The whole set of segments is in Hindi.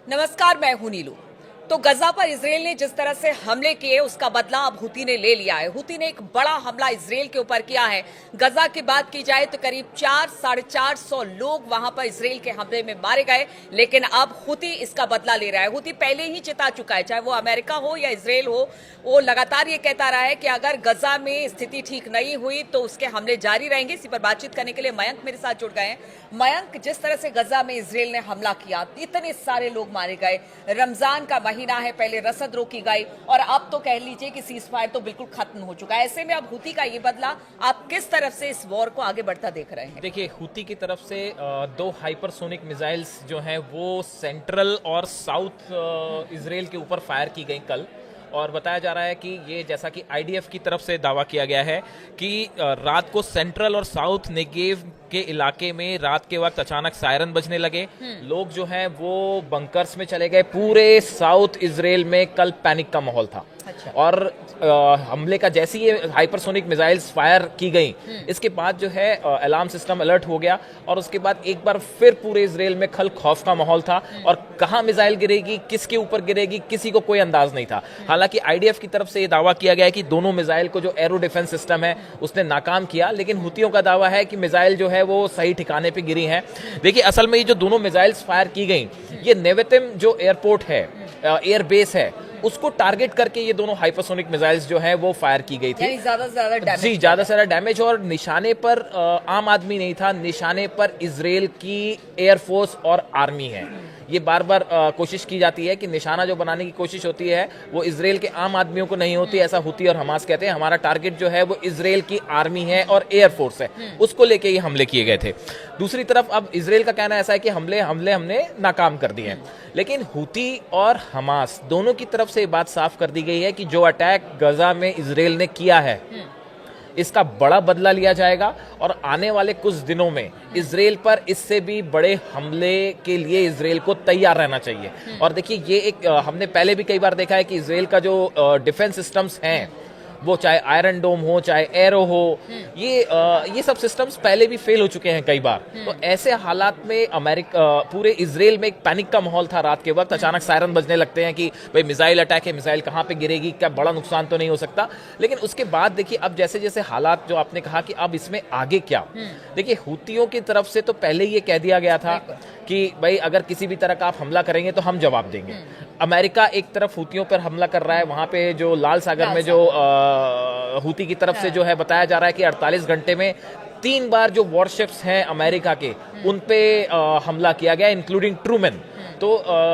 नमस्कार, मैं हूं नीलू। तो गजा पर इसराइल ने जिस तरह से हमले किए उसका बदला अब हुती ने ले लिया है। हुती ने एक बड़ा हमला इसराइल के ऊपर किया है। गजा की बात की जाए तो करीब 400-450 लोग वहां पर इसराइल के हमले में मारे गए, लेकिन अब हुती इसका बदला ले रहा है। हुती पहले ही चिता चुका है, चाहे वो अमेरिका हो या इसराइल हो, वो लगातार ये कहता रहा है कि अगर गजा में स्थिति ठीक नहीं हुई तो उसके हमले जारी रहेंगे। इसी पर बातचीत करने के लिए मयंक मेरे साथ जुड़ गए हैं। मयंक, जिस तरह से गजा में इसराइल ने हमला किया, इतने सारे लोग मारे गए, रमजान का महीना है, पहले रसद रोकी गई और अब तो कह लीजिए कि सीज फायर तो बिल्कुल खत्म हो चुका है। ऐसे में अब हुती का ये बदला, आप किस तरफ से इस वॉर को आगे बढ़ता देख रहे हैं? देखिए, हुती की तरफ से दो हाइपरसोनिक मिसाइल्स जो हैं वो सेंट्रल और साउथ इसराइल के ऊपर फायर की गई कल, और बताया जा रहा है कि ये, जैसा कि आईडीएफ की तरफ से दावा किया गया है कि रात को सेंट्रल और साउथ नेगेव के इलाके में रात के वक्त अचानक सायरन बजने लगे। लोग जो हैं वो बंकर्स में चले गए। पूरे साउथ इसराइल में कल पैनिक का माहौल था। अच्छा। और हमले का जैसे ही हाइपरसोनिक मिसाइल्स फायर की गई, इसके बाद जो है अलार्म सिस्टम अलर्ट हो गया और उसके बाद एक बार फिर पूरे इसराइल में खल खौफ का माहौल था। और कहां मिसाइल गिरेगी, किसके ऊपर गिरेगी, किसी को कोई अंदाज नहीं था। हालांकि आईडीएफ की तरफ से यह दावा किया गया है कि दोनों मिसाइल को जो एरो डिफेंस सिस्टम है उसने नाकाम किया, लेकिन हुतियों का दावा है कि मिसाइल जो है वो सही ठिकाने पे गिरी है। देखिए, असल में ये जो दोनों मिसाइल्स फायर की गई, ये नेवेतिम जो एयरपोर्ट है, एयर बेस है, उसको टारगेट करके ये दोनों हाइपरसोनिक मिसाइल्स जो है वो फायर की गई थी। ज्यादा से ज्यादा डैमेज, जी, ज्यादा से ज्यादा डैमेज। और निशाने पर आम आदमी नहीं था, निशाने पर इसराइल की एयरफोर्स और आर्मी है। ये बार बार कोशिश की जाती है कि निशाना जो बनाने की कोशिश होती है वो इसराइल के आम आदमियों को नहीं होती, ऐसा हुती और हमास कहते हैं। हमारा टारगेट जो है वो इसराइल की आर्मी है और एयरफोर्स है, उसको लेके ये हमले किए गए थे। दूसरी तरफ अब इसराइल का कहना ऐसा है कि हमले हमने नाकाम कर दिए हैं, लेकिन हुती और हमास दोनों की तरफ से ये बात साफ कर दी गई है कि जो अटैक गजा में इसराइल ने किया है इसका बड़ा बदला लिया जाएगा और आने वाले कुछ दिनों में इसराइल पर इससे भी बड़े हमले के लिए इसराइल को तैयार रहना चाहिए। और देखिए, ये एक हमने पहले भी कई बार देखा है कि इसराइल का जो डिफेंस सिस्टम्स हैं, वो चाहे आयरन डोम हो, चाहे एरो हो, ये सब सिस्टम्स पहले भी फेल हो चुके हैं कई बार। तो ऐसे हालात में पूरे इसराइल में एक पैनिक का माहौल था। रात के वक्त अचानक सायरन बजने लगते हैं कि भाई मिसाइल अटैक है, मिसाइल कहाँ पे गिरेगी, क्या बड़ा नुकसान तो नहीं हो सकता। लेकिन उसके बाद देखिए, अब जैसे जैसे हालात, जो आपने कहा कि अब इसमें आगे क्या, देखिए हुतियों की तरफ से तो पहले ये कह दिया गया था कि भाई अगर किसी भी तरह का आप हमला करेंगे तो हम जवाब देंगे। अमेरिका एक तरफ हुतियों पर हमला कर रहा है, वहां पे जो लाल सागर में जो हुती की तरफ से जो है बताया जा रहा है कि 48 घंटे में 3 बार जो वॉरशिप्स हैं अमेरिका के, उन पे हमला किया गया, इंक्लूडिंग ट्रूमैन। तो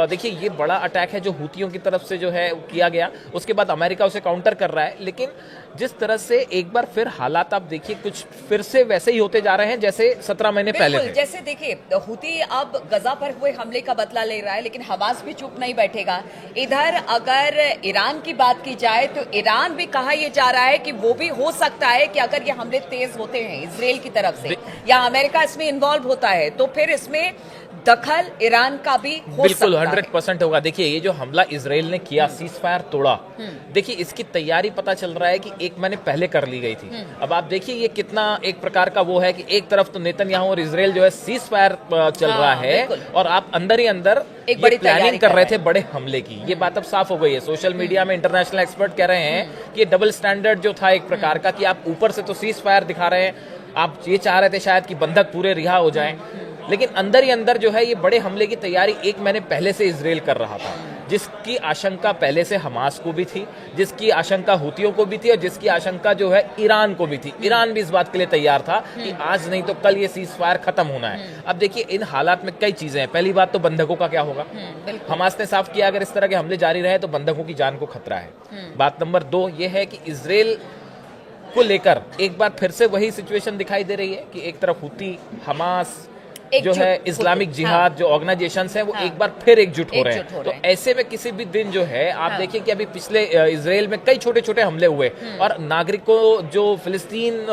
देखिए, ये बड़ा अटैक है जो हुतियों की तरफ से जो है किया गया। उसके बाद अमेरिका उसे काउंटर कर रहा है, लेकिन जिस तरह से एक बार फिर हालात आप देखिए कुछ फिर से वैसे ही होते जा रहे हैं जैसे 17 महीने पहले थे। जैसे देखिए, हुती अब गजा पर हुए हमले का बदला ले रहा है, लेकिन हमास भी चुप नहीं बैठेगा। इधर अगर ईरान की बात की जाए तो ईरान भी कहा यह जा रहा है कि वो भी हो सकता है कि अगर ये हमले तेज होते हैं इसराइल की तरफ से या अमेरिका इसमें इन्वॉल्व होता है तो फिर इसमें दखल ईरान का भी हो बिल्कुल सकता 100% होगा। देखिए, ये जो हमला इसराइल ने किया, सीज फायर तोड़ा, देखिए इसकी तैयारी पता चल रहा है कि 1 महीने पहले कर ली गई थी। अब आप देखिए ये कितना एक प्रकार का वो है कि एक तरफ तो नेतन्याहू और इसराइल जो है सीज फायर चल रहा है और आप अंदर ही अंदर एक बड़ी प्लानिंग कर रहे थे बड़े हमले की। ये बात अब साफ हो गई है। सोशल मीडिया में इंटरनेशनल एक्सपर्ट कह रहे हैं कि डबल स्टैंडर्ड जो था एक प्रकार का, कि आप ऊपर से तो सीज फायर दिखा रहे हैं, आप ये चाह रहे थे शायद कि बंधक पूरे रिहा हो जाएं, लेकिन अंदर ही अंदर जो है ये बड़े हमले की तैयारी 1 महीने पहले से इसराइल कर रहा था, जिसकी आशंका पहले से हमास को भी थी, जिसकी आशंका हुतियों को भी थी और जिसकी आशंका जो है ईरान को भी थी। ईरान भी इस बात के लिए तैयार था कि आज नहीं तो कल ये सीज फायर खत्म होना है। अब देखिए, इन हालात में कई चीजें हैं। पहली बात तो बंधकों का क्या होगा। हमास ने साफ किया अगर इस तरह के हमले जारी रहे तो बंधकों की जान को खतरा है। बात नंबर 2 ये है कि इसराइल को लेकर एक बार फिर से वही सिचुएशन दिखाई दे रही है कि एक तरफ हुती, हमास जो है इस्लामिक जिहाद जो ऑर्गेनाइजेशंस हैं वो एक बार फिर एकजुट हो रहे हैं। तो ऐसे में किसी भी दिन जो है आप देखिए कि अभी पिछले इसराइल में कई छोटे छोटे हमले हुए और नागरिकों, जो फिलिस्तीन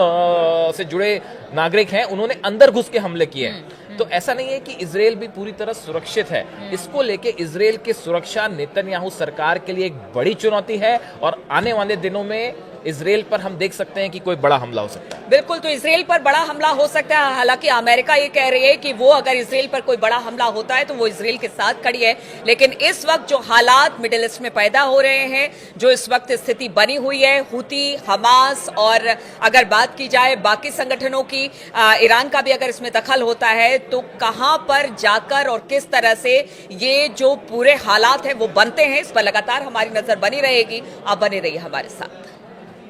से जुड़े नागरिक हैं, उन्होंने अंदर घुस के हमले किए हैं। तो ऐसा नहीं है कि इसराइल भी पूरी तरह सुरक्षित है। इसको लेके इसराइल की सुरक्षा नेतन्याहू सरकार के लिए एक बड़ी चुनौती है और आने वाले दिनों में इसराइल पर हम देख सकते हैं कि कोई बड़ा हमला हो सकता है। बिल्कुल, तो इसराइल पर बड़ा हमला हो सकता है। हालांकि अमेरिका ये कह रही है कि वो अगर इसराइल पर कोई बड़ा हमला होता है तो वो इसराइल के साथ खड़ी है। लेकिन इस वक्त जो हालात मिडिल ईस्ट में पैदा हो रहे हैं, जो इस वक्त स्थिति बनी हुई है, हुती, हमास और अगर बात की जाए बाकी संगठनों की, ईरान का भी अगर इसमें दखल होता है, तो कहां पर जाकर और किस तरह से ये जो पूरे हालात हैं वो बनते हैं, इस पर लगातार हमारी नजर बनी रहेगी। आप बने रहिए हमारे साथ।